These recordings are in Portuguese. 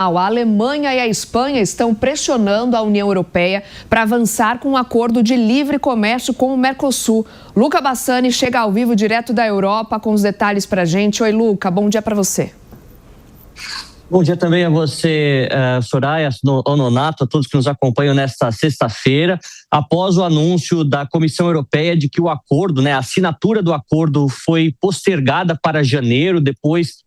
A Alemanha e a Espanha estão pressionando a União Europeia para avançar com um acordo de livre comércio com o Mercosul. Luca Bassani chega ao vivo direto da Europa com os detalhes para a gente. Oi, Luca, bom dia para você. Bom dia também a você, Soraya, ao Nonato, a todos que nos acompanham nesta sexta-feira. Após o anúncio da Comissão Europeia de que o acordo, a assinatura do acordo foi postergada para janeiro, depois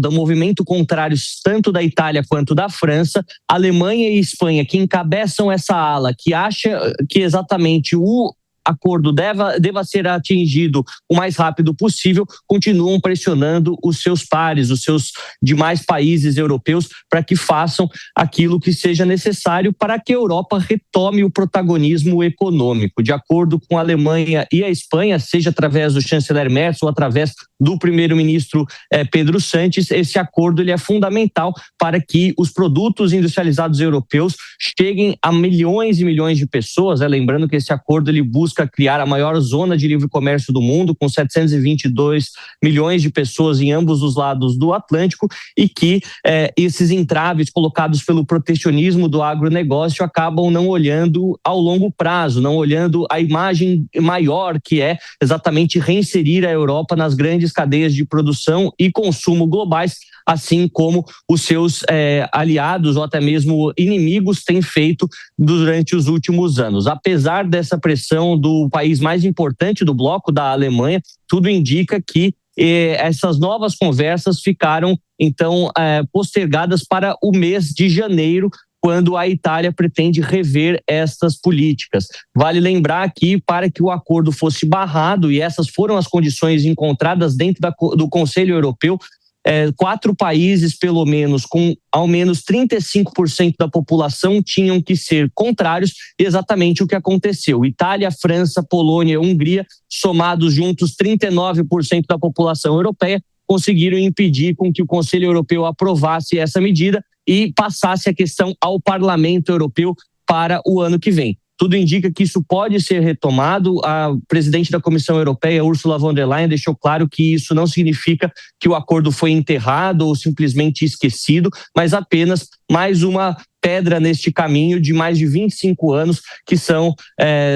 do movimento contrário tanto da Itália quanto da França, Alemanha e Espanha, que encabeçam essa ala, que acha que exatamente o acordo deva ser atingido o mais rápido possível, continuam pressionando os seus pares, os seus demais países europeus, para que façam aquilo que seja necessário para que a Europa retome o protagonismo econômico. De acordo com a Alemanha e a Espanha, seja através do chanceler Merz ou através do primeiro-ministro Pedro Sánchez, esse acordo ele é fundamental para que os produtos industrializados europeus cheguem a milhões e milhões de pessoas. Lembrando que esse acordo ele busca criar a maior zona de livre comércio do mundo, com 722 milhões de pessoas em ambos os lados do Atlântico, e que esses entraves colocados pelo protecionismo do agronegócio acabam não olhando ao longo prazo, não olhando a imagem maior, que é exatamente reinserir a Europa nas grandes cadeias de produção e consumo globais, assim como os seus aliados ou até mesmo inimigos têm feito durante os últimos anos. Apesar dessa pressão do país mais importante do bloco, da Alemanha, tudo indica que essas novas conversas ficaram, então, postergadas para o mês de janeiro, quando a Itália pretende rever essas políticas. Vale lembrar que, para que o acordo fosse barrado, e essas foram as condições encontradas dentro do Conselho Europeu, 4 países, pelo menos, com ao menos 35% da população tinham que ser contrários, exatamente o que aconteceu. Itália, França, Polônia e Hungria, somados juntos 39% da população europeia, conseguiram impedir com que o Conselho Europeu aprovasse essa medida e passasse a questão ao Parlamento Europeu para o ano que vem. Tudo indica que isso pode ser retomado. A presidente da Comissão Europeia, Ursula von der Leyen, deixou claro que isso não significa que o acordo foi enterrado ou simplesmente esquecido, mas apenas mais uma pedra neste caminho de mais de 25 anos que são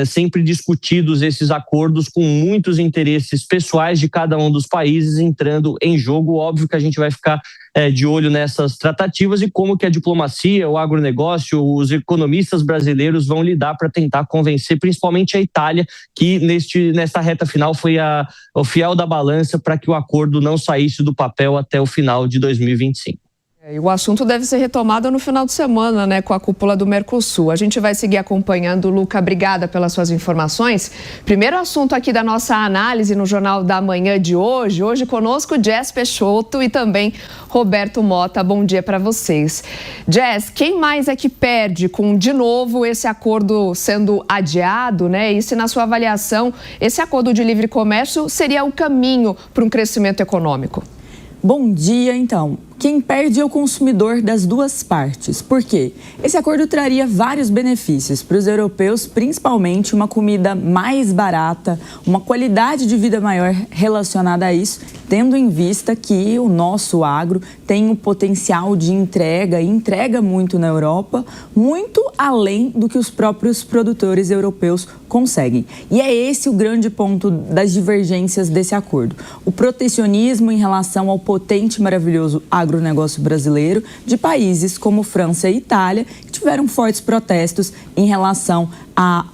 sempre discutidos esses acordos, com muitos interesses pessoais de cada um dos países entrando em jogo. Óbvio que a gente vai ficar de olho nessas tratativas e como que a diplomacia, o agronegócio, os economistas brasileiros vão lidar para tentar convencer principalmente a Itália, que nesta reta final foi o fiel da balança para que o acordo não saísse do papel até o final de 2025. E o assunto deve ser retomado no final de semana, com a cúpula do Mercosul. A gente vai seguir acompanhando. Luca, obrigada pelas suas informações. Primeiro assunto aqui da nossa análise no Jornal da Manhã de hoje. Hoje conosco Jess Peixoto e também Roberto Mota. Bom dia para vocês. Jess, quem mais é que perde com, de novo, esse acordo sendo adiado, E se, na sua avaliação, esse acordo de livre comércio seria o caminho para um crescimento econômico? Bom dia, então. Quem perde é o consumidor das duas partes. Por quê? Esse acordo traria vários benefícios para os europeus, principalmente uma comida mais barata, uma qualidade de vida maior relacionada a isso, tendo em vista que o nosso agro tem um potencial de entrega e entrega muito na Europa, muito além do que os próprios produtores europeus conseguem. E é esse o grande ponto das divergências desse acordo. O protecionismo em relação ao potente e maravilhoso agronegócio brasileiro de países como França e Itália, que tiveram fortes protestos em relação a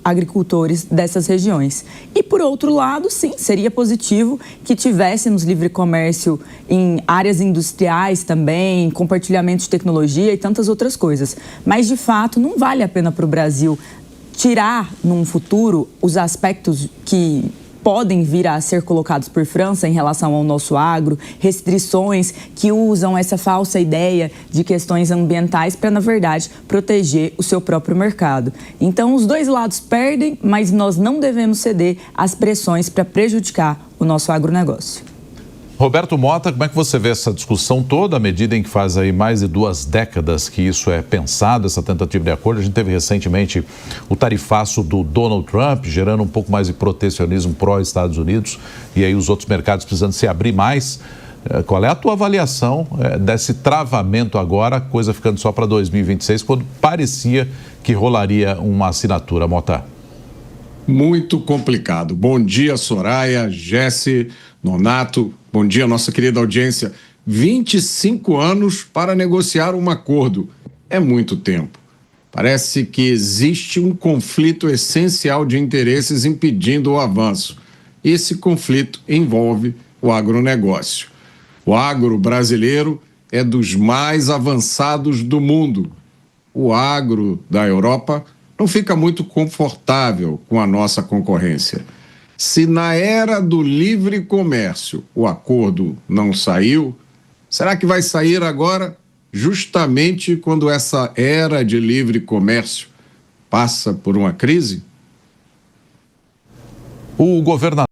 agricultores dessas regiões. E, por outro lado, sim, seria positivo que tivéssemos livre comércio em áreas industriais também, compartilhamento de tecnologia e tantas outras coisas. Mas, de fato, não vale a pena para o Brasil tirar, num futuro, os aspectos que podem vir a ser colocados por França em relação ao nosso agro, restrições que usam essa falsa ideia de questões ambientais para, na verdade, proteger o seu próprio mercado. Então, os dois lados perdem, mas nós não devemos ceder às pressões para prejudicar o nosso agronegócio. Roberto Mota, como é que você vê essa discussão toda, à medida em que faz aí mais de 2 décadas que isso é pensado, essa tentativa de acordo? A gente teve recentemente o tarifaço do Donald Trump, gerando um pouco mais de protecionismo pró-Estados Unidos, e aí os outros mercados precisando se abrir mais. Qual é a tua avaliação desse travamento agora, coisa ficando só para 2026, quando parecia que rolaria uma assinatura, Mota? Muito complicado. Bom dia, Soraya, Jesse, Nonato. Bom dia, nossa querida audiência. 25 anos para negociar um acordo. É muito tempo. Parece que existe um conflito essencial de interesses impedindo o avanço. Esse conflito envolve o agronegócio. O agro brasileiro é dos mais avançados do mundo. O agro da Europa não fica muito confortável com a nossa concorrência. Se na era do livre comércio o acordo não saiu, será que vai sair agora, justamente quando essa era de livre comércio passa por uma crise? O governador